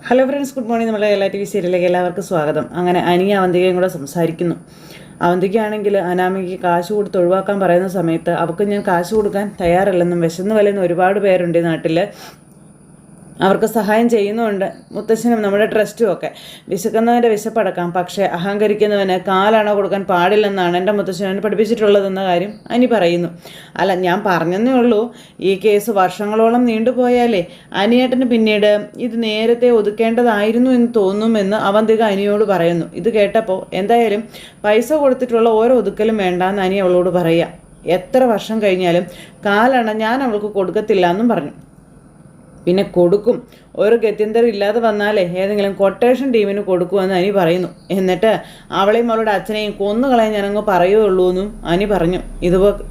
Hello friends, good morning. നമ്മുടെ എല്ലാ T V സീരിയലിലേക്ക് എല്ലാവർക്കും സ്വാഗതം. അങ്ങനെ അനിയ അവന്തികയും കൂടെ സംസാരിക്കുന്നു. അവന്തികയാണെങ്കിൽ അനാമികയ്ക്ക് കാശ് കൊടുത്ത് ഒഴിവാക്കാൻ പറയുന്ന സമയത്ത് അവൾക്ക് ഞാൻ കാശ് കൊടുക്കാൻ തയ്യാറല്ലെന്നും വിശന്ന് വലയുന്ന ഒരുപാട് പേരുണ്ട് ഈ നാട്ടിൽ, അവർക്ക് സഹായം ചെയ്യുന്നുണ്ട്, മുത്തശ്ശനും നമ്മുടെ ട്രസ്റ്റും ഒക്കെ. വിശക്കുന്നവൻ്റെ വിശപ്പടക്കാം, പക്ഷേ അഹങ്കരിക്കുന്നവന് കാലണ കൊടുക്കാൻ പാടില്ലെന്നാണ് എൻ്റെ മുത്തശ്ശനെ പഠിപ്പിച്ചിട്ടുള്ളതെന്ന കാര്യം അനി പറയുന്നു. അല്ല, ഞാൻ പറഞ്ഞതേ ഉള്ളൂ, ഈ കേസ് വർഷങ്ങളോളം നീണ്ടുപോയാലേ അനിയേട്ടന് പിന്നീട് ഇത് നേരത്തെ ഒതുക്കേണ്ടതായിരുന്നു എന്ന് തോന്നുമെന്ന് അവന്തിക അനിയോട് പറയുന്നു. ഇത് കേട്ടപ്പോൾ എന്തായാലും പൈസ കൊടുത്തിട്ടുള്ള ഓരോ ഒതുക്കലും വേണ്ടാന്ന് അനി അവളോട് പറയുക. എത്ര വർഷം കഴിഞ്ഞാലും കാലണ ഞാൻ അവൾക്ക് കൊടുക്കത്തില്ല എന്നും പറഞ്ഞു. പിന്നെ കൊടുക്കും, ഒരു ഗത്യന്തരം ഇല്ലാതെ വന്നാലേ ഏതെങ്കിലും കൊട്ടേഷൻ ടീമിന് കൊടുക്കുമെന്ന് അനി പറയുന്നു. എന്നിട്ട് അവളെയും അവളുടെ അച്ഛനെയും കൊന്നുകളയാൻ ഞാനങ്ങ് പറയുള്ളൂ എന്നും അനി പറഞ്ഞു.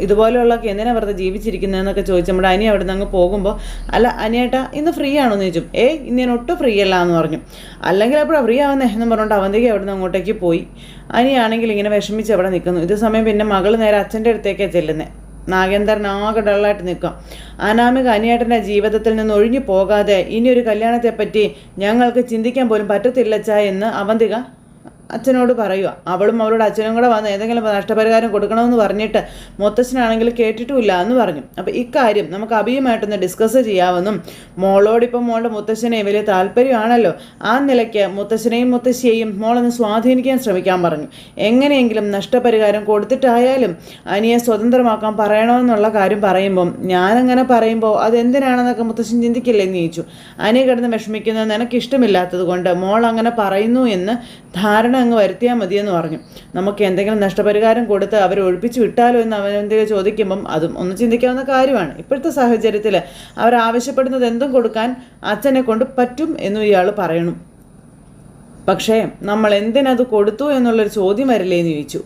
ഇതുപോലെയുള്ളതൊക്കെ എന്തിനാ വെറുതെ ജീവിച്ചിരിക്കുന്നതെന്നൊക്കെ ചോദിച്ചു നമ്മുടെ അനി അവിടെ നിന്ന് അങ്ങ് പോകുമ്പോൾ, അല്ല അനിയേട്ടാ ഇന്ന് ഫ്രീ ആണോ എന്ന് ചോദിച്ചു. ഇന്ന് ഞാൻ ഒട്ടും ഫ്രീ അല്ല എന്ന് പറഞ്ഞു. അല്ലെങ്കിൽ എപ്പോഴാണ് ഫ്രീ ആവുന്നേ എന്നും പറഞ്ഞുകൊണ്ട് അവന്തിക അവിടെ നിന്ന് അങ്ങോട്ടേക്ക് പോയി. അനിയാണെങ്കിൽ ഇങ്ങനെ വിഷമിച്ച് അവിടെ നിൽക്കുന്നു. ഇത് സമയം പിന്നെ മകൾ നേരെ അച്ഛൻ്റെ അടുത്തേക്കാണ് ചെല്ലുന്നത്. നാഗേന്ദ്രൻ ആകെ ഡള്ളായിട്ട് നിൽക്കാം. അനാമിക അനിയേട്ടൻ്റെ ജീവിതത്തിൽ നിന്ന് ഒഴിഞ്ഞു പോകാതെ ഇനിയൊരു കല്യാണത്തെപ്പറ്റി ഞങ്ങൾക്ക് ചിന്തിക്കാൻ പോലും പറ്റത്തില്ലച്ചാ എന്ന് അവന്തിക അച്ഛനോട് പറയുക. അവളും അവളുടെ അച്ഛനും കൂടെ വന്ന് ഏതെങ്കിലും നഷ്ടപരിഹാരം കൊടുക്കണമെന്ന് പറഞ്ഞിട്ട് മുത്തശ്ശനാണെങ്കിൽ കേട്ടിട്ടുമില്ല എന്ന് പറഞ്ഞു. അപ്പോൾ ഇക്കാര്യം നമുക്ക് അഭിയുമായിട്ടൊന്ന് ഡിസ്കസ് ചെയ്യാമെന്നും, മോളോടിപ്പം മോളുടെ മുത്തശ്ശനെ വലിയ താല്പര്യമാണല്ലോ, ആ നിലയ്ക്ക് മുത്തശ്ശനെയും മുത്തശ്ശിയെയും മോളൊന്ന് സ്വാധീനിക്കാൻ ശ്രമിക്കാൻ പറഞ്ഞു. എങ്ങനെയെങ്കിലും നഷ്ടപരിഹാരം കൊടുത്തിട്ടായാലും അനിയെ സ്വതന്ത്രമാക്കാൻ പറയണമെന്നുള്ള കാര്യം പറയുമ്പം, ഞാനങ്ങനെ പറയുമ്പോൾ അതെന്തിനാണെന്നൊക്കെ മുത്തശ്ശൻ ചിന്തിക്കില്ലെന്ന് ചോദിച്ചു. അനി കിടന്ന് വിഷമിക്കുന്നത് നിനക്കിഷ്ടമില്ലാത്തത് കൊണ്ട് മോൾ അങ്ങനെ പറയുന്നു എന്ന് ധാരണ അങ്ങ് വരുത്തിയാൽ മതിയെന്ന് പറഞ്ഞു. നമുക്ക് എന്തെങ്കിലും നഷ്ടപരിഹാരം കൊടുത്ത് അവരെ ഒഴിപ്പിച്ച് വിട്ടാലോ എന്ന് അവനെന്തെങ്കിലും ചോദിക്കുമ്പം അതും ഒന്ന് ചിന്തിക്കാവുന്ന കാര്യമാണ്. ഇപ്പോഴത്തെ സാഹചര്യത്തിൽ അവരാവശ്യപ്പെടുന്നത് എന്തും കൊടുക്കാൻ അച്ഛനെ കൊണ്ട് പറ്റും എന്നും ഇയാൾ പറയണം. പക്ഷേ നമ്മൾ എന്തിനത് കൊടുത്തു എന്നുള്ളൊരു ചോദ്യം വരില്ലേ എന്ന് ചോദിച്ചു.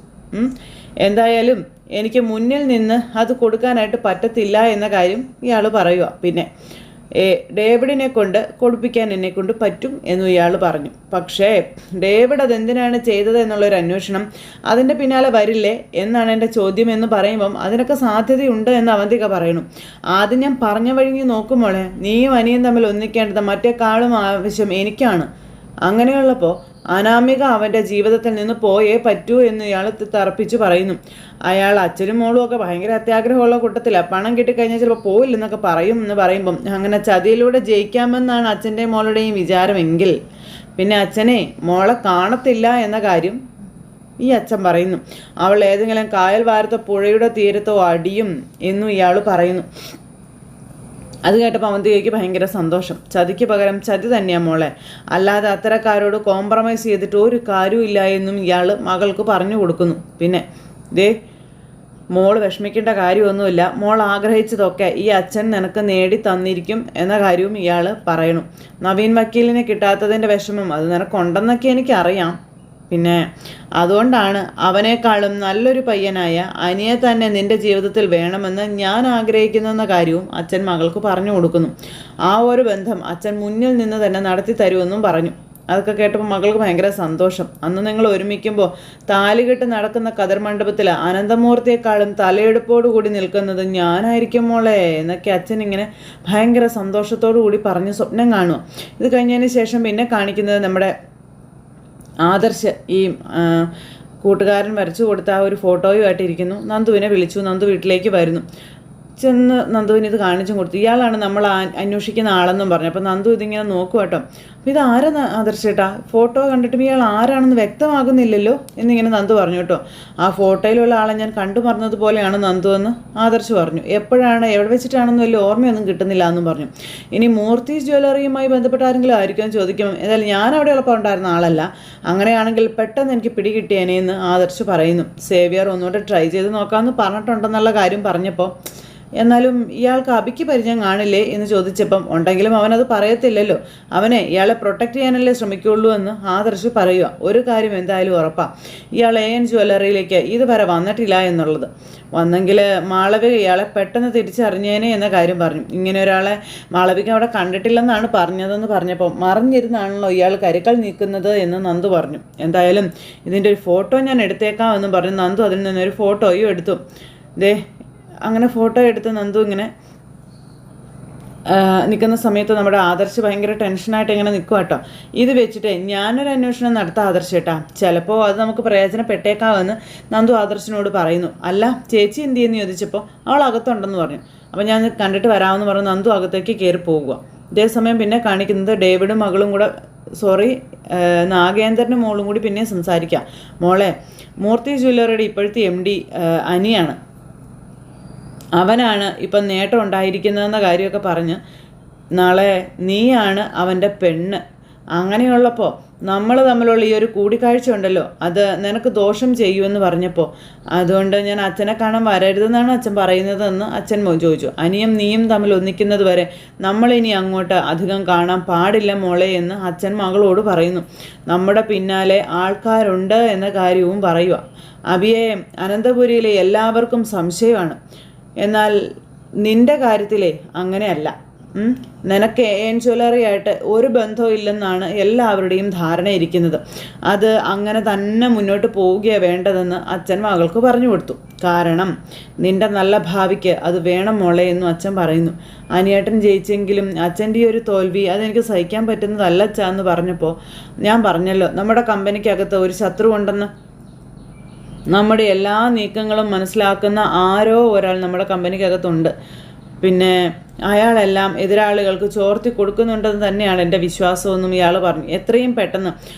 എന്തായാലും എനിക്ക് മുന്നിൽ നിന്ന് അത് കൊടുക്കാനായിട്ട് പറ്റത്തില്ല എന്ന കാര്യം ഇയാൾ പറയുക. പിന്നെ ഡേവിഡിനെ കൊണ്ട് കൊടുപ്പിക്കാൻ എന്നെക്കൊണ്ട് പറ്റും എന്നും ഇയാൾ പറഞ്ഞു. പക്ഷേ ഡേവിഡ് അതെന്തിനാണ് ചെയ്തത് എന്നുള്ളൊരു അന്വേഷണം അതിൻ്റെ പിന്നാലെ വരില്ലേ എന്നാണ് എൻ്റെ ചോദ്യം എന്ന് പറയുമ്പം അതിനൊക്കെ സാധ്യതയുണ്ട് എന്ന് അവന്തിക പറയണം. ആദ്യം ഞാൻ പറഞ്ഞ വഴി നോക്കുമ്പോളെ നീയും അനിയും തമ്മിൽ ഒന്നിക്കേണ്ടത് മറ്റേക്കാളും ആവശ്യം എനിക്കാണ്. അങ്ങനെയുള്ളപ്പോൾ അനാമിക അവൻ്റെ ജീവിതത്തിൽ നിന്ന് പോയേ പറ്റൂ എന്ന് ഇയാൾ തറപ്പിച്ച് പറയുന്നു. അയാൾ അച്ഛനും മോളും ഒക്കെ ഭയങ്കര അത്യാഗ്രഹമുള്ള കൂട്ടത്തിലാണ്. പണം കിട്ടിക്കഴിഞ്ഞാൽ ചിലപ്പോൾ പോയില്ലെന്നൊക്കെ പറയും എന്ന് പറയുമ്പം, അങ്ങനെ ചതിയിലൂടെ ജയിക്കാമെന്നാണ് അച്ഛൻ്റെയും മോളുടെയും വിചാരമെങ്കിൽ പിന്നെ അച്ഛനെ മോളെ കാണത്തില്ല എന്ന കാര്യം ഈ അച്ഛൻ പറയുന്നു. അവൾ ഏതെങ്കിലും കായൽ വാരത്തോ പുഴയുടെ തീരത്തോ അടിയും എന്നും ഇയാൾ പറയുന്നു. അത് കേട്ടപ്പോൾ അവന്തികയ്ക്ക് ഭയങ്കര സന്തോഷം. ചതിക്ക് പകരം ചതി തന്നെയാണ് മോളെ, അല്ലാതെ അത്തരക്കാരോട് കോംപ്രമൈസ് ചെയ്തിട്ട് ഒരു കാര്യമില്ല എന്നും ഇയാൾ മകൾക്ക് പറഞ്ഞു കൊടുക്കുന്നു. പിന്നെ മോള് വിഷമിക്കേണ്ട കാര്യമൊന്നുമില്ല, മോൾ ആഗ്രഹിച്ചതൊക്കെ ഈ അച്ഛൻ നിനക്ക് നേടി തന്നിരിക്കും എന്ന കാര്യവും ഇയാൾ പറയണം. നവീൻ വക്കീലിനെ കിട്ടാത്തതിൻ്റെ വിഷമം അത് നിനക്കുണ്ടെന്നൊക്കെ എനിക്കറിയാം. പിന്നെ അതുകൊണ്ടാണ് അവനേക്കാളും നല്ലൊരു പയ്യനായ അനിയെ തന്നെ നിൻ്റെ ജീവിതത്തിൽ വേണമെന്ന് ഞാൻ ആഗ്രഹിക്കുന്നെന്ന കാര്യവും അച്ഛൻ മകൾക്ക് പറഞ്ഞു കൊടുക്കുന്നു. ആ ഒരു ബന്ധം അച്ഛൻ മുന്നിൽ നിന്ന് തന്നെ നടത്തി തരുമെന്നും പറഞ്ഞു. അതൊക്കെ കേട്ടപ്പോൾ മകൾക്ക് ഭയങ്കര സന്തോഷം. അന്ന് നിങ്ങൾ ഒരുമിക്കുമ്പോൾ താലികെട്ട് നടക്കുന്ന കതിർ മണ്ഡപത്തിൽ അനന്തമൂർത്തിയെക്കാളും തലയെടുപ്പോടു കൂടി നിൽക്കുന്നത് ഞാനായിരിക്കും മോളെ എന്നൊക്കെ അച്ഛൻ ഇങ്ങനെ ഭയങ്കര സന്തോഷത്തോടു കൂടി പറഞ്ഞ് സ്വപ്നം കാണുക. ഇത് കഴിഞ്ഞതിന് ശേഷം പിന്നെ കാണിക്കുന്നത് നമ്മുടെ ആദർശ് ഈ കൂട്ടുകാരൻ വരച്ചു കൊടുത്ത ആ ഒരു ഫോട്ടോയുമായിട്ട് ഇരിക്കുന്നു. നന്ദുവിനെ വിളിച്ചു. നന്ദു വീട്ടിലേക്ക് വരുന്നു. ചെന്ന് നന്ദുവിന് ഇത് കാണിച്ചും കൊടുത്തു. ഇയാളാണ് നമ്മൾ അന്വേഷിക്കുന്ന ആളെന്നും പറഞ്ഞു. അപ്പോൾ നന്ദു ഇതിങ്ങനെ നോക്കുക കേട്ടോ. അപ്പോൾ ഇത് ആരാ ആദർശേട്ടാ, ഫോട്ടോ കണ്ടിട്ടും ഇയാൾ ആരാണെന്ന് വ്യക്തമാകുന്നില്ലല്ലോ എന്നിങ്ങനെ നന്ദു പറഞ്ഞു കേട്ടോ. ആ ഫോട്ടോയിലുള്ള ആളെ ഞാൻ കണ്ടു പറഞ്ഞതുപോലെയാണ് നന്ദു എന്ന് ആദർശ് പറഞ്ഞു. എപ്പോഴാണ് എവിടെ വെച്ചിട്ടാണെന്ന് വലിയ ഓർമ്മയൊന്നും കിട്ടുന്നില്ല എന്നും പറഞ്ഞു. ഇനി മൂർത്തീസ് ജ്വല്ലറിയുമായി ബന്ധപ്പെട്ട ആരെങ്കിലും ആയിരിക്കും ചോദിക്കും. ഏതായാലും ഞാൻ അവിടെ എളുപ്പം ഉണ്ടായിരുന്ന ആളല്ല, അങ്ങനെയാണെങ്കിൽ പെട്ടെന്ന് എനിക്ക് പിടികിട്ടിയേനെ എന്ന് ആദർശ് പറയുന്നു. സേവിയർ ഒന്നുകൂടെ ട്രൈ ചെയ്ത് നോക്കാമെന്ന് പറഞ്ഞിട്ടുണ്ടെന്നുള്ള കാര്യം പറഞ്ഞപ്പോൾ, എന്നാലും ഇയാൾക്ക് അബിക്ക് പരിചയം കാണില്ലേ എന്ന് ചോദിച്ചപ്പം, ഉണ്ടെങ്കിലും അവനത് പറയത്തില്ലല്ലോ, അവനെ ഇയാളെ പ്രൊട്ടക്റ്റ് ചെയ്യാനല്ലേ ശ്രമിക്കുള്ളൂ എന്ന് ആദർശ് പറയുക. ഒരു കാര്യം എന്തായാലും ഉറപ്പാണ്, ഇയാൾ AN ജ്വല്ലറിയിലേക്ക് ഇതുവരെ വന്നിട്ടില്ല എന്നുള്ളത്. വന്നെങ്കിൽ മാളവിക ഇയാളെ പെട്ടെന്ന് തിരിച്ചറിഞ്ഞേനെ എന്ന കാര്യം പറഞ്ഞു. ഇങ്ങനെ ഒരാളെ മാളവിക അവിടെ കണ്ടിട്ടില്ലെന്നാണ് പറഞ്ഞതെന്ന് പറഞ്ഞപ്പോൾ, മറിഞ്ഞിരുന്നാണല്ലോ ഇയാൾ കരുക്കൾ നീക്കുന്നത് എന്ന് നന്ദു പറഞ്ഞു. എന്തായാലും ഇതിൻ്റെ ഒരു ഫോട്ടോ ഞാൻ എടുത്തേക്കാമെന്നും പറഞ്ഞു നന്ദു അതിൽ നിന്നൊരു ഫോട്ടോയും എടുത്തു. അങ്ങനെ ഫോട്ടോ എടുത്ത് നന്ദു ഇങ്ങനെ നിൽക്കുന്ന സമയത്ത് നമ്മുടെ ആദർശ് ഭയങ്കര ടെൻഷനായിട്ട് ഇങ്ങനെ നിൽക്കുക കേട്ടോ. ഇത് വെച്ചിട്ട് ഞാനൊരു അന്വേഷണം നടത്താം ആദർശ് ചേട്ടാ, ചിലപ്പോൾ അത് നമുക്ക് പ്രയോജനപ്പെട്ടേക്കാമെന്ന് നന്ദു ആദർശിനോട് പറയുന്നു. അല്ല ചേച്ചി എന്ത് ചെയ്യുന്നു ചോദിച്ചപ്പോൾ അവൾ അകത്തുണ്ടെന്ന് പറഞ്ഞു. അപ്പോൾ ഞാൻ കണ്ടിട്ട് വരാമെന്ന് പറഞ്ഞ് നന്ദു അകത്തേക്ക് കയറി പോകുക. ഇതേസമയം പിന്നെ കാണിക്കുന്നത് ഡേവിഡും മകളും കൂടെ നാഗേന്ദ്രൻ്റെ മോളും കൂടി പിന്നെ സംസാരിക്കാം. മോളെ, മൂർത്തി ജ്വല്ലറിയുടെ ഇപ്പോഴത്തെ MD അനിയാണ്, അവനാണ് ഇപ്പം നേട്ടം ഉണ്ടായിരിക്കുന്നതെന്ന കാര്യമൊക്കെ പറഞ്ഞ് നാളെ നീയാണ് അവൻ്റെ പെണ്ണ്, അങ്ങനെയുള്ളപ്പോൾ നമ്മൾ തമ്മിലുള്ള ഈ ഒരു കൂടിക്കാഴ്ച ഉണ്ടല്ലോ അത് നിനക്ക് ദോഷം ചെയ്യുമെന്ന് പറഞ്ഞപ്പോൾ അതുകൊണ്ട് ഞാൻ അച്ഛനെ കാണാൻ വരരുതെന്നാണ് അച്ഛൻ പറയുന്നതെന്ന് അച്ഛൻ ചോദിച്ചു. അനിയും നീയും തമ്മിൽ ഒന്നിക്കുന്നത് വരെ നമ്മളിനി അങ്ങോട്ട് അധികം കാണാൻ പാടില്ല മോളെ എന്ന് അച്ഛൻ മകളോട് പറയുന്നു. നമ്മുടെ പിന്നാലെ ആൾക്കാരുണ്ട് എന്ന കാര്യവും പറയുക. അബിയെ അനന്തപുരിയിലെ എല്ലാവർക്കും സംശയമാണ്, എന്നാൽ നിൻ്റെ കാര്യത്തിലേ അങ്ങനെയല്ല. നിനക്ക് AN ജ്വല്ലറിയായിട്ട് ഒരു ബന്ധവും ഇല്ലെന്നാണ് എല്ലാവരുടെയും ധാരണ ഇരിക്കുന്നത്. അത് അങ്ങനെ തന്നെ മുന്നോട്ട് പോവുകയാണ് വേണ്ടതെന്ന് അച്ഛൻ മകൾക്ക് പറഞ്ഞു കൊടുത്തു. കാരണം നിൻ്റെ നല്ല ഭാവിക്ക് അത് വേണം മോളെ എന്നും അച്ഛൻ പറയുന്നു. അനിയേട്ടൻ ജയിച്ചെങ്കിലും അച്ഛൻ്റെ ഈ ഒരു തോൽവി അതെനിക്ക് സഹിക്കാൻ പറ്റുന്നതല്ല അച്ഛാ എന്ന് പറഞ്ഞപ്പോൾ ഞാൻ പറഞ്ഞല്ലോ നമ്മുടെ കമ്പനിക്കകത്ത് ഒരു ശത്രു ഉണ്ടെന്ന്. നമ്മുടെ എല്ലാ നീക്കങ്ങളും മനസ്സിലാക്കുന്ന ആരോ ഒരാൾ നമ്മുടെ കമ്പനിക്കകത്തുണ്ട്. പിന്നെ അയാളെല്ലാം എതിരാളികൾക്ക് ചോർത്തി കൊടുക്കുന്നുണ്ടെന്ന് തന്നെയാണ് എൻ്റെ വിശ്വാസമെന്നും ഇയാൾ പറഞ്ഞു. എത്രയും പെട്ടെന്ന്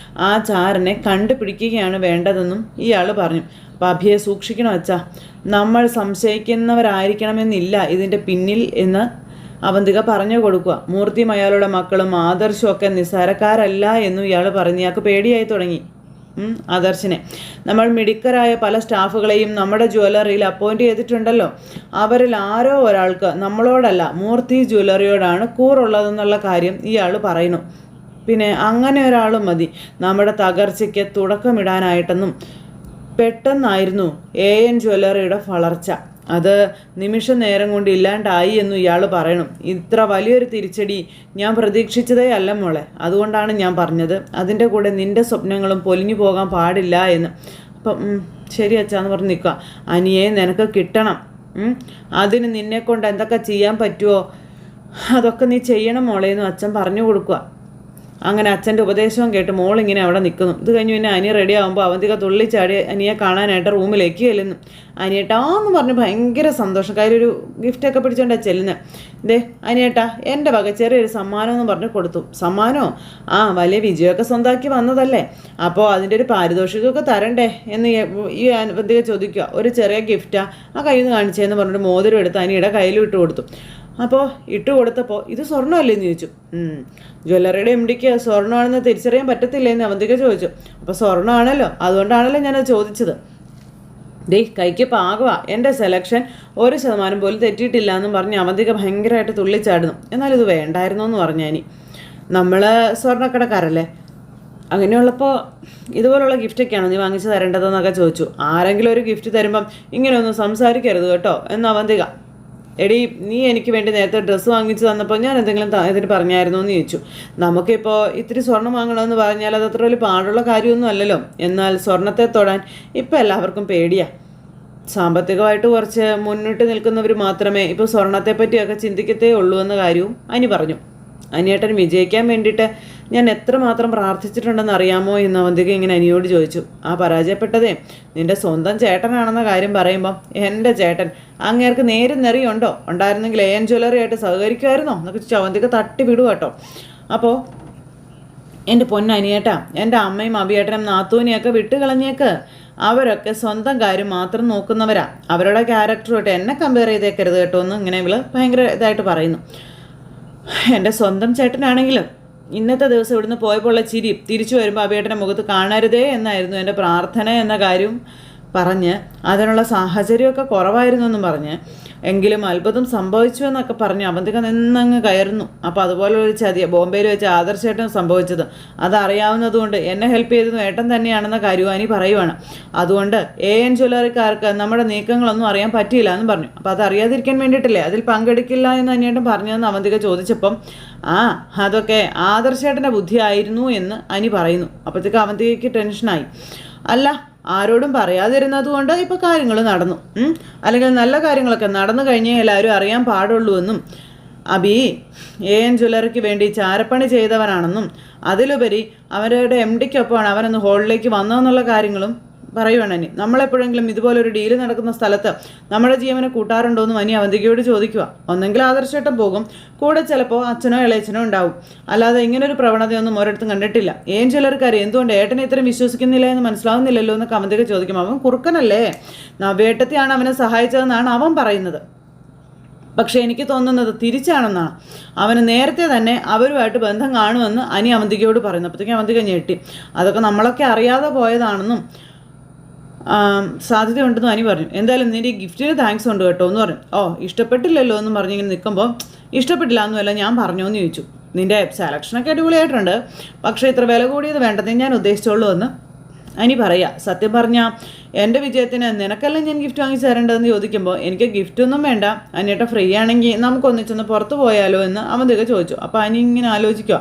ആ ചാരനെ കണ്ടുപിടിക്കുകയാണ് വേണ്ടതെന്നും ഇയാൾ പറഞ്ഞു. അപ്പോൾ അഭിയെ സൂക്ഷിക്കണം അച്ഛാ, നമ്മൾ സംശയിക്കുന്നവരായിരിക്കണമെന്നില്ല ഇതിൻ്റെ പിന്നിൽ എന്ന് അവന്തിക പറഞ്ഞു കൊടുക്കുക. മൂർത്തിയും അയാളുടെ മക്കളും ആദർശവും ഒക്കെ നിസ്സാരക്കാരല്ല എന്നും ഇയാൾ പറഞ്ഞു. ഇയാൾക്ക് പേടിയായി തുടങ്ങി ആദർശിനെ. നമ്മൾ മിടുക്കരായ പല സ്റ്റാഫുകളെയും നമ്മുടെ ജ്വല്ലറിയിൽ അപ്പോയിൻ്റ് ചെയ്തിട്ടുണ്ടല്ലോ, അവരിൽ ആരോ ഒരാൾക്ക് നമ്മളോടല്ല മൂർത്തി ജ്വല്ലറിയോടാണ് കൂറുള്ളതെന്നുള്ള കാര്യം ഇയാൾ പറയുന്നു. പിന്നെ അങ്ങനെ ഒരാളും മതി നമ്മുടെ തകർച്ചയ്ക്ക് തുടക്കമിടാനായിട്ടെന്നും. പെട്ടെന്നായിരുന്നു AN ജ്വല്ലറിയുടെ വളർച്ച, അത് നിമിഷ നേരം കൊണ്ട് ഇല്ലാണ്ടായി എന്നും ഇയാൾ പറയണം. ഇത്ര വലിയൊരു തിരിച്ചടി ഞാൻ പ്രതീക്ഷിച്ചതേ അല്ല മോളെ, അതുകൊണ്ടാണ് ഞാൻ പറഞ്ഞത് അതിൻ്റെ കൂടെ നിൻ്റെ സ്വപ്നങ്ങളും പൊലിഞ്ഞു പോകാൻ പാടില്ല എന്ന്. അപ്പം ശരി അച്ഛാന്ന് പറഞ്ഞ് നിൽക്കുക. അനിയെ നിനക്ക് കിട്ടണം, അതിന് നിന്നെക്കൊണ്ട് എന്തൊക്കെ ചെയ്യാൻ പറ്റുമോ അതൊക്കെ നീ ചെയ്യണം മോളേന്നും അച്ഛൻ പറഞ്ഞു കൊടുക്കുക. അങ്ങനെ അച്ഛൻ്റെ ഉപദേശവും കേട്ട് മോളിങ്ങനെ അവിടെ നിൽക്കുന്നു. ഇത് കഴിഞ്ഞ് പിന്നെ അനി റെഡി ആകുമ്പോൾ അവന്തിക തുള്ളിച്ചാടി അനിയെ കാണാനായിട്ട് റൂമിലേക്ക് ചെല്ലുന്നു. അനിയേട്ടാന്ന് പറഞ്ഞ് ഭയങ്കര സന്തോഷം, കയ്യിലൊരു ഗിഫ്റ്റൊക്കെ പിടിച്ചോണ്ടാണ് ചെല്ലുന്നത്. ദേ അനിയേട്ടാ എൻ്റെ വക ചെറിയൊരു സമ്മാനം എന്ന് പറഞ്ഞ് കൊടുത്തു. സമ്മാനമോ? വലിയ വിജയമൊക്കെ സ്വന്തമാക്കി വന്നതല്ലേ, അപ്പോൾ അതിൻ്റെ ഒരു പാരിതോഷികമൊക്കെ തരണ്ടേ എന്ന് ഈ അവന്തിക ചോദിക്കുക. ഒരു ചെറിയ ഗിഫ്റ്റാ, ആ കയ്യിൽ നിന്ന് കാണിച്ചതെന്ന് പറഞ്ഞിട്ട് മോതിരം എടുത്ത് അനിയുടെ കയ്യിലും ഇട്ട് കൊടുത്തു. അപ്പോൾ ഇട്ട് കൊടുത്തപ്പോൾ ഇത് സ്വർണ്ണമല്ലേ എന്ന് ചോദിച്ചു. ജ്വല്ലറിയുടെ MDക്ക് സ്വർണ്ണമാണെന്ന് തിരിച്ചറിയാൻ പറ്റത്തില്ലേന്ന് അവന്തിക ചോദിച്ചു. അപ്പോൾ സ്വർണ്ണമാണല്ലോ, അതുകൊണ്ടാണല്ലോ ഞാനത് ചോദിച്ചത്. കൈക്ക് പാകവാ, എൻ്റെ സെലക്ഷൻ 1% പോലും തെറ്റിയിട്ടില്ല എന്നും പറഞ്ഞ് അവന്തിക ഭയങ്കരമായിട്ട് തുള്ളിച്ചാടുന്നു. എന്നാൽ ഇത് വേണ്ടായിരുന്നു എന്ന് പറഞ്ഞു. ഇനി നമ്മൾ സ്വർണ്ണക്കടക്കാരല്ലേ, അങ്ങനെയുള്ളപ്പോൾ ഇതുപോലുള്ള ഗിഫ്റ്റൊക്കെയാണ് നീ വാങ്ങിച്ച് തരേണ്ടതെന്നൊക്കെ ചോദിച്ചു. ആരെങ്കിലും ഒരു ഗിഫ്റ്റ് തരുമ്പം ഇങ്ങനെയൊന്നും സംസാരിക്കരുത് കേട്ടോ എന്ന് അവന്തിക. എടി നീ എനിക്ക് വേണ്ടി നേരത്തെ ഡ്രസ്സ് വാങ്ങിച്ച് തന്നപ്പോൾ ഞാൻ എന്തെങ്കിലും ഇതിന് പറഞ്ഞായിരുന്നോ എന്ന് ചോദിച്ചു. നമുക്കിപ്പോൾ ഇത്തിരി സ്വർണ്ണം വാങ്ങണമെന്ന് പറഞ്ഞാൽ അത് അത്ര വലിയ പാടുള്ള കാര്യമൊന്നും അല്ലല്ലോ. എന്നാൽ സ്വർണ്ണത്തെ തൊടാൻ ഇപ്പം എല്ലാവർക്കും പേടിയാണ്. സാമ്പത്തികമായിട്ട് കുറച്ച് മുന്നിട്ട് നിൽക്കുന്നവർ മാത്രമേ ഇപ്പോൾ സ്വർണ്ണത്തെ പറ്റിയൊക്കെ ചിന്തിക്കത്തേ ഉള്ളൂ എന്ന കാര്യവും അനി പറഞ്ഞു. അനിയേട്ടൻ വിജയിക്കാൻ വേണ്ടിയിട്ട് ഞാൻ എത്രമാത്രം പ്രാർത്ഥിച്ചിട്ടുണ്ടെന്ന് അറിയാമോ എന്ന് അവന്തിക ഇങ്ങനെ അനിയോട് ചോദിച്ചു. പരാജയപ്പെട്ടതേ നിൻ്റെ സ്വന്തം ചേട്ടനാണെന്ന കാര്യം പറയുമ്പം എൻ്റെ ചേട്ടൻ അങ്ങേർക്ക് നേരും നെറിയുണ്ടോ, ഉണ്ടായിരുന്നെങ്കിൽ AN ജ്വല്ലറിയായിട്ട് സഹകരിക്കുമായിരുന്നോ എന്നൊക്കെ ചോദിച്ചു അവന്തിക തട്ടി വിടുക കേട്ടോ. അപ്പോൾ എൻ്റെ പൊന്നനിയേട്ടാ, എൻ്റെ അമ്മയും അഭിയേട്ടനും നാത്തൂനെയൊക്കെ വിട്ടുകളഞ്ഞേക്ക്, അവരൊക്കെ സ്വന്തം കാര്യം മാത്രം നോക്കുന്നവരാ, അവരുടെ ക്യാരക്ടറുമായിട്ട് എന്നെ കമ്പയർ ചെയ്തേക്കരുത് കേട്ടോ എന്ന് ഇങ്ങനെ ഇവള് ഭയങ്കര ഇതായിട്ട് പറയുന്നു. എൻ്റെ സ്വന്തം ചേട്ടനാണെങ്കിലും ഇന്നത്തെ ദിവസം ഇവിടുന്ന് പോയപ്പോൾ ഉള്ള ചിരി തിരിച്ചു വരുമ്പോൾ അഭിയേട്ടൻ്റെ മുഖത്ത് കാണരുതേ എന്നായിരുന്നു എൻ്റെ പ്രാർത്ഥന എന്ന കാര്യവും പറഞ്ഞ് അതിനുള്ള സാഹചര്യമൊക്കെ കുറവായിരുന്നു എന്നും പറഞ്ഞ് എങ്കിലും അത്ഭുതം സംഭവിച്ചു എന്നൊക്കെ പറഞ്ഞ് അവന്തിക നിന്നങ്ങ് കയറുന്നു. അപ്പോൾ അതുപോലൊരു ചതിയ ബോംബെയിൽ വെച്ച് ആദർശേട്ടൻ സംഭവിച്ചത് അതറിയാവുന്നതുകൊണ്ട് എന്നെ ഹെൽപ്പ് ചെയ്തത് ഏട്ടൻ തന്നെയാണെന്ന കാര്യവും അനി പറയുവാണ്. അതുകൊണ്ട് AN ജ്വല്ലറിക്കാർക്ക് നമ്മുടെ നീക്കങ്ങളൊന്നും അറിയാൻ പറ്റിയില്ല എന്ന് പറഞ്ഞു. അപ്പോൾ അത് അറിയാതിരിക്കാൻ വേണ്ടിയിട്ടില്ലേ അതിൽ പങ്കെടുക്കില്ല എന്ന് അനിയേട്ടൻ പറഞ്ഞതെന്ന് അവന്തിക ചോദിച്ചപ്പം അതൊക്കെ ആദർശേട്ടൻ്റെ ബുദ്ധിയായിരുന്നു എന്ന് അനി പറയുന്നു. അപ്പോഴത്തേക്ക് അവന്തികയ്ക്ക് ടെൻഷനായി. അല്ല, ആരോടും പറയാതിരുന്നത് കൊണ്ട് ഇപ്പോൾ കാര്യങ്ങൾ നടന്നു, അല്ലെങ്കിൽ നല്ല കാര്യങ്ങളൊക്കെ നടന്നു കഴിഞ്ഞേ എല്ലാവരും അറിയാൻ പാടുള്ളൂ എന്നും അബി AN ജ്വല്ലറിക്ക് വേണ്ടി ചാരപ്പണി ചെയ്തവനാണെന്നും അതിലുപരി അവരുടെ MD-ക്കൊപ്പമാണ് അവനൊന്ന് ഹോളിലേക്ക് വന്നതെന്നുള്ള കാര്യങ്ങളും പറയുവാണ് അനി. നമ്മളെപ്പോഴെങ്കിലും ഇതുപോലൊരു ഡീല് നടക്കുന്ന സ്ഥലത്ത് നമ്മുടെ ജീവനെ കൂട്ടാറുണ്ടോ എന്നും അനി അവന്തികയോട് ചോദിക്കുക. ഒന്നെങ്കിൽ ആദർശേട്ടൻ പോകും, കൂടെ ചിലപ്പോൾ അച്ഛനോ ഇളയച്ചനോ ഉണ്ടാവും. അല്ലാതെ ഇങ്ങനൊരു പ്രവണതയൊന്നും ഒരിടത്തും കണ്ടിട്ടില്ല. AN ജ്വല്ലറിക്കാർ എന്തുകൊണ്ട് ഏട്ടനെ ഇത്രയും വിശ്വസിക്കുന്നില്ല എന്ന് മനസ്സിലാവുന്നില്ലല്ലോ എന്നൊക്കെ അവന്തിക ചോദിക്കും. അവൻ കുറുക്കനല്ലേ, നവേട്ടത്തെയാണ് അവനെ സഹായിച്ചതെന്നാണ് അവൻ പറയുന്നത്. പക്ഷേ എനിക്ക് തോന്നുന്നത് തിരിച്ചാണെന്നാണ്. അവന് നേരത്തെ തന്നെ അവരുമായിട്ട് ബന്ധം കാണുമെന്ന് അനി അവന്തികയോട് പറയുന്നു. അപ്പോഴത്തേക്കും അവന്തിക ഞെട്ടി. അതൊക്കെ നമ്മളൊക്കെ അറിയാതെ പോയതാണെന്നും സാധ്യതയുണ്ടെന്നും അനി പറഞ്ഞു. എന്തായാലും നിന്റെ ഈ ഗിഫ്റ്റിന് താങ്ക്സ് ഉണ്ട് കേട്ടോ എന്ന് പറഞ്ഞു. ഇഷ്ടപ്പെട്ടില്ലല്ലോ എന്നും പറഞ്ഞിങ്ങനെ നിൽക്കുമ്പോൾ ഇഷ്ടപ്പെട്ടില്ല എന്നുമല്ല ഞാൻ പറഞ്ഞു എന്ന് ചോദിച്ചു. നിന്റെ സെലക്ഷനൊക്കെ അടിപൊളിയായിട്ടുണ്ട്, പക്ഷേ ഇത്ര വില കൂടിയത് വേണ്ടതേ ഞാൻ ഉദ്ദേശിച്ചോളൂ എന്ന് അനി പറയാം. സത്യം പറഞ്ഞാൽ എൻ്റെ വിജയത്തിന് നിനക്കെല്ലാം ഞാൻ ഗിഫ്റ്റ് വാങ്ങിച്ച് തരേണ്ടതെന്ന് ചോദിക്കുമ്പോൾ എനിക്ക് ഗിഫ്റ്റൊന്നും വേണ്ട, അനിയേട്ട ഫ്രീ ആണെങ്കിൽ നമുക്കൊന്നിച്ചൊന്ന് പുറത്ത് പോയാലോ എന്ന് അവന്തിക ചോദിച്ചു. അപ്പോൾ അനി ഇങ്ങനെ ആലോചിക്കുക.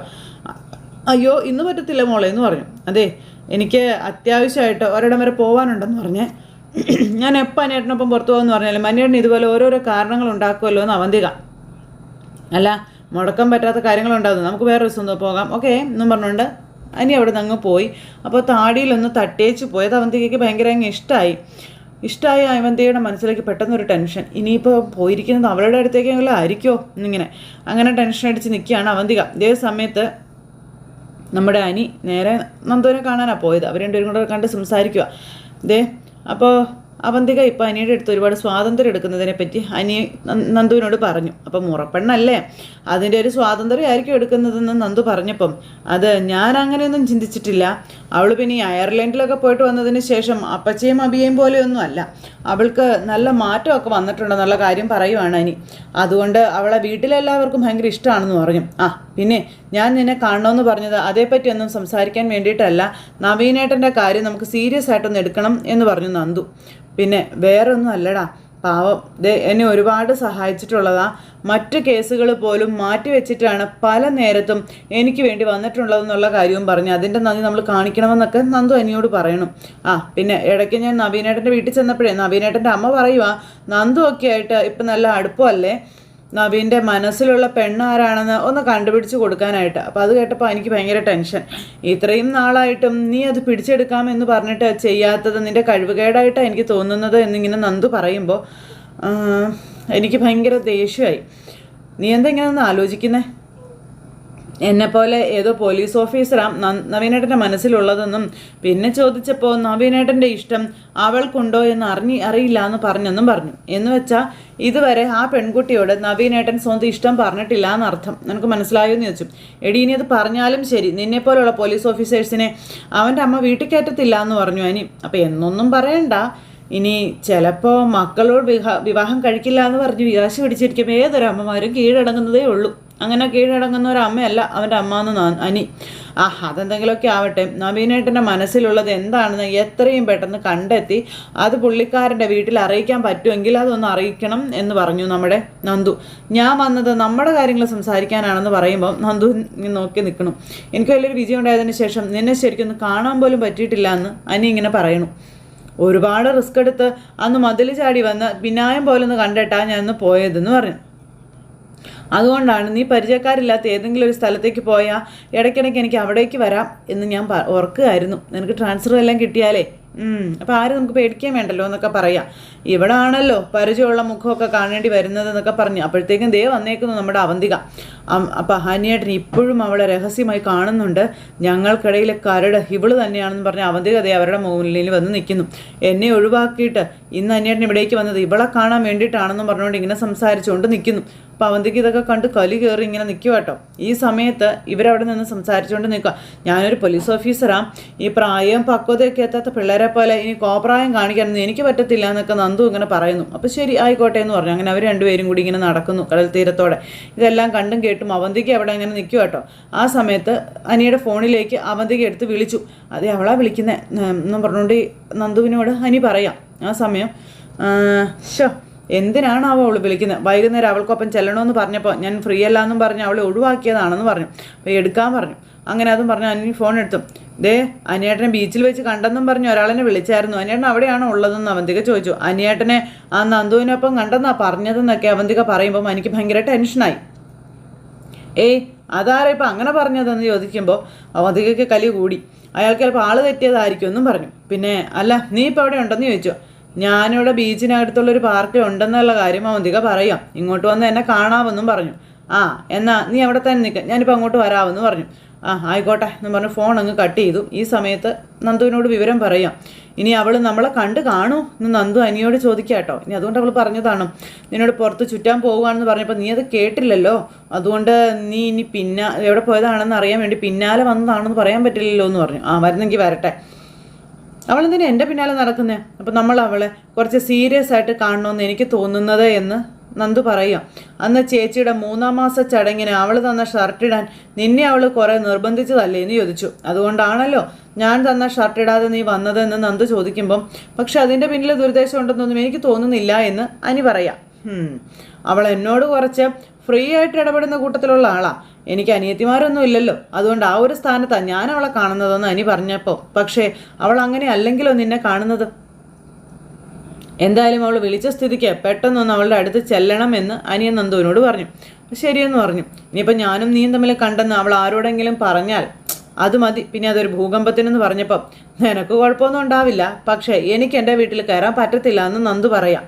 അയ്യോ ഇന്ന് പറ്റത്തില്ല മോളെ എന്ന് പറഞ്ഞു. അതെ എനിക്ക് അത്യാവശ്യമായിട്ട് ഒരിടം വരെ പോകാനുണ്ടെന്ന് പറഞ്ഞേ. ഞാൻ എപ്പോൾ അനിയേട്ടനൊപ്പം പുറത്തു പോകുമെന്ന് പറഞ്ഞാലും അനിയേട്ടൻ ഇതുപോലെ ഓരോരോ കാരണങ്ങൾ ഉണ്ടാക്കുമല്ലോ എന്ന് അവന്തിക. അല്ല മുടക്കാൻ പറ്റാത്ത കാര്യങ്ങളുണ്ടാകുന്നു, നമുക്ക് വേറെ ദിവസം ഒന്ന് പോകാം ഓക്കെ എന്നും പറഞ്ഞുകൊണ്ട് അനി അവിടെ നിന്ന് അങ്ങ് പോയി. അപ്പോൾ താടിയിലൊന്ന് തട്ടേച്ച് പോയത് അവന്തികയ്ക്ക് ഭയങ്കര അങ്ങ് ഇഷ്ടമായി. അവന്തികയുടെ മനസ്സിലേക്ക് പെട്ടെന്നൊരു ടെൻഷൻ. ഇനിയിപ്പോൾ പോയിരിക്കുന്നത് അവളുടെ അടുത്തേക്കെങ്കിലും ആയിരിക്കുമോ എന്നിങ്ങനെ അങ്ങനെ ടെൻഷൻ അടിച്ച് നിൽക്കുകയാണ് അവന്തിക. ഇതേ സമയത്ത് നമ്മുടെ അനി നേരെ നന്ദുവിനെ കാണാനാണ് പോയത്. അവർ രണ്ടുപേരും കൂടെ കണ്ട് സംസാരിക്കുക. അപ്പോൾ അവന്തിക ഇപ്പോൾ അനിയുടെ അടുത്ത് ഒരുപാട് സ്വാതന്ത്ര്യം എടുക്കുന്നതിനെ പറ്റി അനി നന്ദുവിനോട് പറഞ്ഞു. അപ്പം മുറപ്പെണ്ണല്ലേ, അതിൻ്റെ ഒരു സ്വാതന്ത്ര്യമായിരിക്കും എടുക്കുന്നതെന്ന് നന്ദു പറഞ്ഞപ്പം അത് ഞാൻ അങ്ങനെയൊന്നും ചിന്തിച്ചിട്ടില്ല. അവൾ പിന്നെ ഈ അയർലൻഡിലൊക്കെ പോയിട്ട് വന്നതിന് ശേഷം അപ്പച്ചയും അബിയേയും പോലെയൊന്നും അല്ല, അവൾക്ക് നല്ല മാറ്റമൊക്കെ വന്നിട്ടുണ്ടെന്നുള്ള കാര്യം പറയുവാണ് അനി. അതുകൊണ്ട് അവളെ വീട്ടിലെല്ലാവർക്കും ഭയങ്കര ഇഷ്ടമാണെന്ന് പറഞ്ഞു. പിന്നെ ഞാൻ നിന്നെ കാണണമെന്ന് പറഞ്ഞത് അതേപ്പറ്റി ഒന്നും സംസാരിക്കാൻ വേണ്ടിയിട്ടല്ല, നവീനേട്ടൻ്റെ കാര്യം നമുക്ക് സീരിയസ് ആയിട്ടൊന്ന് എടുക്കണം എന്ന് പറഞ്ഞു നന്ദു. പിന്നെ വേറൊന്നും അല്ലടാ, പാവം എന്നെ ഒരുപാട് സഹായിച്ചിട്ടുള്ളതാ. മറ്റു കേസുകൾ പോലും മാറ്റിവെച്ചിട്ടാണ് പല നേരത്തും എനിക്ക് വേണ്ടി വന്നിട്ടുള്ളതെന്നുള്ള കാര്യവും പറഞ്ഞു. അതിൻ്റെ നന്ദി നമ്മൾ കാണിക്കണമെന്നൊക്കെ നന്ദു അനിയോട് പറയണം. പിന്നെ ഇടയ്ക്ക് ഞാൻ നവീനേട്ടൻ്റെ വീട്ടിൽ ചെന്നപ്പോഴേ നവീനേട്ടൻ്റെ അമ്മ പറയുക നന്ദു ഒക്കെ ആയിട്ട് ഇപ്പം നല്ല അടുപ്പമല്ലേ, നവീൻ്റെ മനസ്സിലുള്ള പെണ്ണാരാണെന്ന് ഒന്ന് കണ്ടുപിടിച്ച് കൊടുക്കാനായിട്ട്. അപ്പോൾ അത് കേട്ടപ്പോൾ എനിക്ക് ഭയങ്കര ടെൻഷൻ. ഇത്രയും നാളായിട്ടും നീ അത് പിടിച്ചെടുക്കാമെന്ന് പറഞ്ഞിട്ട് ചെയ്യാത്തത് നിൻ്റെ കഴിവുകേടായിട്ടാണ് എനിക്ക് തോന്നുന്നത് എന്നിങ്ങനെ നന്ദു പറയുമ്പോൾ എനിക്ക് ഭയങ്കര ദേഷ്യമായി. നീ എന്താ ഇങ്ങനെ ഒന്ന് ആലോചിക്കുന്നേ? എന്നെപ്പോലെ ഏതോ പോലീസ് ഓഫീസറാണ് നവീനേട്ടൻ്റെ മനസ്സിലുള്ളതെന്നും പിന്നെ ചോദിച്ചപ്പോൾ നവീനേട്ടൻ്റെ ഇഷ്ടം അവൾക്കുണ്ടോ എന്ന് അറിയില്ല എന്ന് പറഞ്ഞെന്നും പറഞ്ഞു. എന്ന് വെച്ചാൽ ഇതുവരെ ആ പെൺകുട്ടിയോട് നവീനേട്ടൻ സ്വന്തം ഇഷ്ടം പറഞ്ഞിട്ടില്ല എന്നർത്ഥം. നിനക്ക് മനസ്സിലായോ എന്ന് ചോദിച്ചു. എടി ഇനി അത് പറഞ്ഞാലും ശരി, നിന്നെപ്പോലുള്ള പോലീസ് ഓഫീസേഴ്സിനെ അവൻ്റെ അമ്മ വീട്ടിൽ കയറ്റത്തില്ല എന്ന് പറഞ്ഞു അനി. അപ്പോൾ എന്നൊന്നും പറയണ്ട, ഇനി ചിലപ്പോൾ മക്കളോട് വിവാഹം കഴിക്കില്ല എന്ന് പറഞ്ഞ് വികാശ പിടിച്ചിരിക്കുമ്പോൾ ഏതൊരു അമ്മമാരും കീഴടങ്ങുന്നതേ ഉള്ളൂ. അങ്ങനെ കീഴടങ്ങുന്ന ഒരു അമ്മയല്ല അവൻ്റെ അമ്മ എന്ന് അനി. അതെന്തെങ്കിലുമൊക്കെ ആവട്ടെ, നവീനേട്ടൻ്റെ മനസ്സിലുള്ളത് എന്താണെന്ന് എത്രയും പെട്ടെന്ന് കണ്ടെത്തി അത് പുള്ളിക്കാരൻ്റെ വീട്ടിൽ അറിയിക്കാൻ പറ്റുമെങ്കിൽ അതൊന്ന് അറിയിക്കണം എന്ന് പറഞ്ഞു നമ്മുടെ നന്ദു. ഞാൻ വന്നത് നമ്മുടെ കാര്യങ്ങൾ സംസാരിക്കാനാണെന്ന് പറയുമ്പോൾ നന്ദു നോക്കി നിൽക്കണം. എനിക്ക് വലിയൊരു വിജയം ഉണ്ടായതിന് ശേഷം നിന്നെ ശരിക്കൊന്ന് കാണാൻ പോലും പറ്റിയിട്ടില്ല എന്ന് അനി ഇങ്ങനെ പറയണു. ഒരുപാട് റിസ്ക് എടുത്ത് അന്ന് മതിൽ ചാടി വന്ന് വിനായം പോലൊന്ന് കണ്ടിട്ടാ ഞാൻ ഒന്ന് പോയതെന്ന് പറഞ്ഞു. അതുകൊണ്ടാണ് നീ പരിചയക്കാരില്ലാത്ത ഏതെങ്കിലും ഒരു സ്ഥലത്തേക്ക് പോയാൽ ഇടയ്ക്കിടയ്ക്ക് എനിക്ക് അവിടേക്ക് വരാം എന്ന് ഞാൻ ഓർക്കുകയായിരുന്നു. നിനക്ക് ട്രാൻസ്ഫർ എല്ലാം കിട്ടിയാലേ അപ്പോൾ ആരും നമുക്ക് പേടിക്കാൻ വേണ്ടല്ലോ എന്നൊക്കെ പറയാം. ഇവിടെ ആണല്ലോ പരിചയമുള്ള മുഖമൊക്കെ കാണേണ്ടി വരുന്നത് എന്നൊക്കെ പറഞ്ഞു. അപ്പോഴത്തേക്കും വന്നേക്കുന്നു നമ്മുടെ അവന്തിക. അപ്പം ഹനിയേട്ടൻ ഇപ്പോഴും അവളെ രഹസ്യമായി കാണുന്നുണ്ട്, ഞങ്ങൾക്കിടയിലെ കരട് ഇവള് തന്നെയാണെന്ന് പറഞ്ഞ് അവന്തിക അവരുടെ മുന്നിൽ വന്ന് നിൽക്കുന്നു. എന്നെ ഒഴിവാക്കിയിട്ട് ഇന്ന് ഹനിയേട്ടൻ ഇവിടേക്ക് വന്നത് ഇവളെ കാണാൻ വേണ്ടിയിട്ടാണെന്നും പറഞ്ഞുകൊണ്ട് ഇങ്ങനെ സംസാരിച്ചുകൊണ്ട് നിൽക്കുന്നു. അപ്പോൾ അവന്തിക്ക് ഇതൊക്കെ കണ്ട് കലി കയറി ഇങ്ങനെ നിൽക്കുക കേട്ടോ. ഈ സമയത്ത് ഇവരവിടെ നിന്ന് സംസാരിച്ചുകൊണ്ട് നിൽക്കുക. ഞാനൊരു പോലീസ് ഓഫീസറാണ്, ഈ പ്രായവും പക്വതയൊക്കെ എത്താത്ത പിള്ളേരെ പോലെ ഇനി കോപ്രായം കാണിക്കാനൊന്നും എനിക്ക് പറ്റത്തില്ല എന്നൊക്കെ നന്ദു ഇങ്ങനെ പറയുന്നു. അപ്പോൾ ശരി ആയിക്കോട്ടെ എന്ന് പറഞ്ഞു. അങ്ങനെ അവർ രണ്ടുപേരും കൂടി ഇങ്ങനെ നടക്കുന്നു കടൽ തീരത്തോടെ. ഇതെല്ലാം കണ്ടും കേട്ടും അവന്തിക്ക് അവിടെ ഇങ്ങനെ നിൽക്കുക കേട്ടോ. ആ സമയത്ത് അനിയുടെ ഫോണിലേക്ക് അവന്തിക എടുത്ത് വിളിച്ചു. അതെ അവളാ വിളിക്കുന്നത് എന്നും പറഞ്ഞുകൊണ്ട് നന്ദുവിനോട് അനി പറയാം. ആ സമയം എന്തിനാണ് അവൾ വിളിക്കുന്നത്? വൈകുന്നേരം അവൾക്കൊപ്പം ചെല്ലണമെന്ന് പറഞ്ഞപ്പോൾ ഞാൻ ഫ്രീ അല്ല എന്നും പറഞ്ഞ് അവളെ ഒഴിവാക്കിയതാണെന്ന് പറഞ്ഞു. അപ്പോൾ എടുക്കാൻ പറഞ്ഞു. അങ്ങനെ അതും പറഞ്ഞു. അനി ഫോൺ എടുത്തു. അനിയേട്ടനെ ബീച്ചിൽ വെച്ച് കണ്ടെന്നും പറഞ്ഞു ഒരാളെന്നെ വിളിച്ചായിരുന്നു. അനിയേട്ടൻ അവിടെയാണോ ഉള്ളതെന്ന് അവന്തിക ചോദിച്ചു. അനിയേട്ടനെ ആ നന്ദുവിനൊപ്പം കണ്ടെന്നാ പറഞ്ഞതെന്നൊക്കെ അവന്തിക പറയുമ്പം എനിക്ക് ഭയങ്കര ടെൻഷനായി. ഏയ് അതാരാ ഇപ്പം അങ്ങനെ പറഞ്ഞതെന്ന് ചോദിക്കുമ്പോൾ അവന്തികയ്ക്ക് കലി കൂടി. അയാൾക്ക് ചിലപ്പോൾ ആള് തെറ്റിയതായിരിക്കും എന്നും പറഞ്ഞു. പിന്നെ അല്ല നീ ഇപ്പോൾ എവിടെ ഉണ്ടെന്ന് ചോദിച്ചു. ഞാനിവിടെ ബീച്ചിനടുത്തുള്ളൊരു പാർക്കിൽ ഉണ്ടെന്നുള്ള കാര്യം അവന്തിക പറയാം, ഇങ്ങോട്ട് വന്ന് എന്നെ കാണാമെന്നും പറഞ്ഞു. ആ എന്നാ നീ അവിടെ തന്നെ നിൽക്കുക, ഞാനിപ്പോൾ അങ്ങോട്ട് വരാമെന്ന് പറഞ്ഞു. ആ ആയിക്കോട്ടെ എന്ന് പറഞ്ഞ് ഫോൺ അങ്ങ് കട്ട് ചെയ്തു. ഈ സമയത്ത് നന്ദുവിനോട് വിവരം പറയാം. ഇനി അവൾ നമ്മളെ കണ്ട് കാണൂ എന്ന് നന്ദു അനിയോട് ചോദിക്കുക കേട്ടോ. ഇനി അതുകൊണ്ട് അവൾ പറഞ്ഞതാണ്, നിന്നോട് പുറത്ത് ചുറ്റാൻ പോവുകയാണെന്ന് പറഞ്ഞപ്പോൾ നീ അത് കേട്ടില്ലല്ലോ, അതുകൊണ്ട് നീ ഇനി എവിടെ പോയതാണെന്ന് അറിയാൻ വേണ്ടി പിന്നാലെ വന്നതാണെന്ന് പറയാൻ പറ്റില്ലല്ലോ എന്ന് പറഞ്ഞു. ആ വരുന്നെങ്കിൽ വരട്ടെ. അവളെന്തിനാ എൻ്റെ പിന്നാലെ നടക്കുന്നേ? അപ്പം നമ്മൾ അവളെ കുറച്ച് സീരിയസ് ആയിട്ട് കാണണമെന്ന് എനിക്ക് തോന്നുന്നത് എന്ന് നന്ദു പറയാം. അന്ന് ചേച്ചിയുടെ 3-ാം മാസ ചടങ്ങിന് അവൾ തന്ന ഷർട്ടിടാൻ നിന്നെ അവൾ കുറേ നിർബന്ധിച്ചതല്ലേ എന്ന് ചോദിച്ചു. അതുകൊണ്ടാണല്ലോ ഞാൻ തന്ന ഷർട്ടിടാതെ നീ വന്നതെന്ന് നന്ദു ചോദിക്കുമ്പം പക്ഷെ അതിൻ്റെ പിന്നിൽ ദുരുദ്ദേശം ഉണ്ടെന്നൊന്നും എനിക്ക് തോന്നുന്നില്ല എന്ന് അനി പറയാം. അവൾ എന്നോട് കുറച്ച് ഫ്രീ ആയിട്ട് ഇടപെടുന്ന കൂട്ടത്തിലുള്ള ആളാ. എനിക്ക് അനിയത്തിമാരൊന്നും ഇല്ലല്ലോ, അതുകൊണ്ട് ആ ഒരു സ്ഥാനത്താണ് ഞാൻ അവളെ കാണുന്നതെന്ന് അനി പറഞ്ഞപ്പോൾ. പക്ഷേ അവൾ അങ്ങനെ അല്ലെങ്കിലോ നിന്നെ കാണുന്നത്. എന്തായാലും അവൾ വിളിച്ച സ്ഥിതിക്ക് പെട്ടെന്നൊന്ന് അവളുടെ അടുത്ത് ചെല്ലണമെന്ന് അനിയൻ നന്ദുവിനോട് പറഞ്ഞു. ശരിയെന്ന് പറഞ്ഞു. ഇനിയിപ്പോൾ ഞാനും നീയും തമ്മിൽ കണ്ടെന്ന് അവൾ ആരോടെങ്കിലും പറഞ്ഞാൽ അത് മതി. പിന്നെ അതൊരു ഭൂകമ്പത്തിനെന്ന് പറഞ്ഞപ്പം നിനക്ക് കുഴപ്പമൊന്നും ഉണ്ടാവില്ല, പക്ഷേ എനിക്ക് എൻ്റെ വീട്ടിൽ കയറാൻ പറ്റത്തില്ല എന്ന് നന്ദു പറയാം.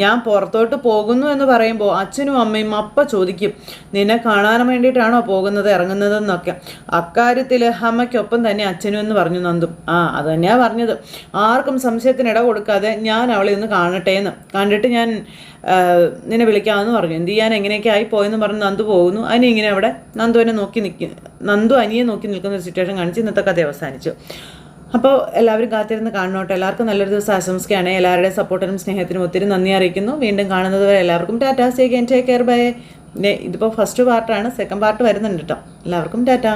ഞാൻ പുറത്തോട്ട് പോകുന്നു എന്ന് പറയുമ്പോൾ അച്ഛനും അമ്മയും അപ്പ ചോദിക്കും, നിന്നെ കാണാൻ വേണ്ടിയിട്ടാണോ പോകുന്നത് ഇറങ്ങുന്നതെന്നൊക്കെ. അക്കാര്യത്തിൽ അമ്മയ്ക്കൊപ്പം തന്നെ അച്ഛനും എന്ന് പറഞ്ഞു നന്ദു. ആ അത് തന്നെയാണ് പറഞ്ഞത്. ആർക്കും സംശയത്തിന് ഇട കൊടുക്കാതെ ഞാൻ അവളെ ഒന്ന് കാണട്ടെ എന്ന്, കണ്ടിട്ട് ഞാൻ നിന്നെ വിളിക്കാമെന്ന് പറഞ്ഞു. എന്ത് ചെയ്യാൻ എങ്ങനെയൊക്കെ ആയി പോയെന്ന് പറഞ്ഞ് നന്ദു പോകുന്നു. അനി ഇങ്ങനെ അവിടെ നന്ദു അനിയെ നോക്കി നിൽക്കുന്ന ഒരു സിറ്റുവേഷൻ കാണിച്ച് ഇന്നത്തെ കഥ അവസാനിച്ചു. അപ്പോൾ എല്ലാവരും കാത്തിരുന്ന് കാണണോട്ടെ. എല്ലാവർക്കും നല്ലൊരു ദിവസം ആശംസിക്കുകയാണ്. എല്ലാവരുടെയും സപ്പോർട്ടിനും സ്നേഹത്തിനും ഒത്തിരി നന്ദി അറിയിക്കുന്നു. വീണ്ടും കാണുന്നത് വരെ എല്ലാവർക്കും ടാറ്റാ. See again, take care, bye. ഇതിപ്പോൾ ഫസ്റ്റ് പാർട്ടാണ്, സെക്കൻഡ് പാർട്ട് വരുന്നുണ്ട് കേട്ടോ. എല്ലാവർക്കും ടാറ്റാ.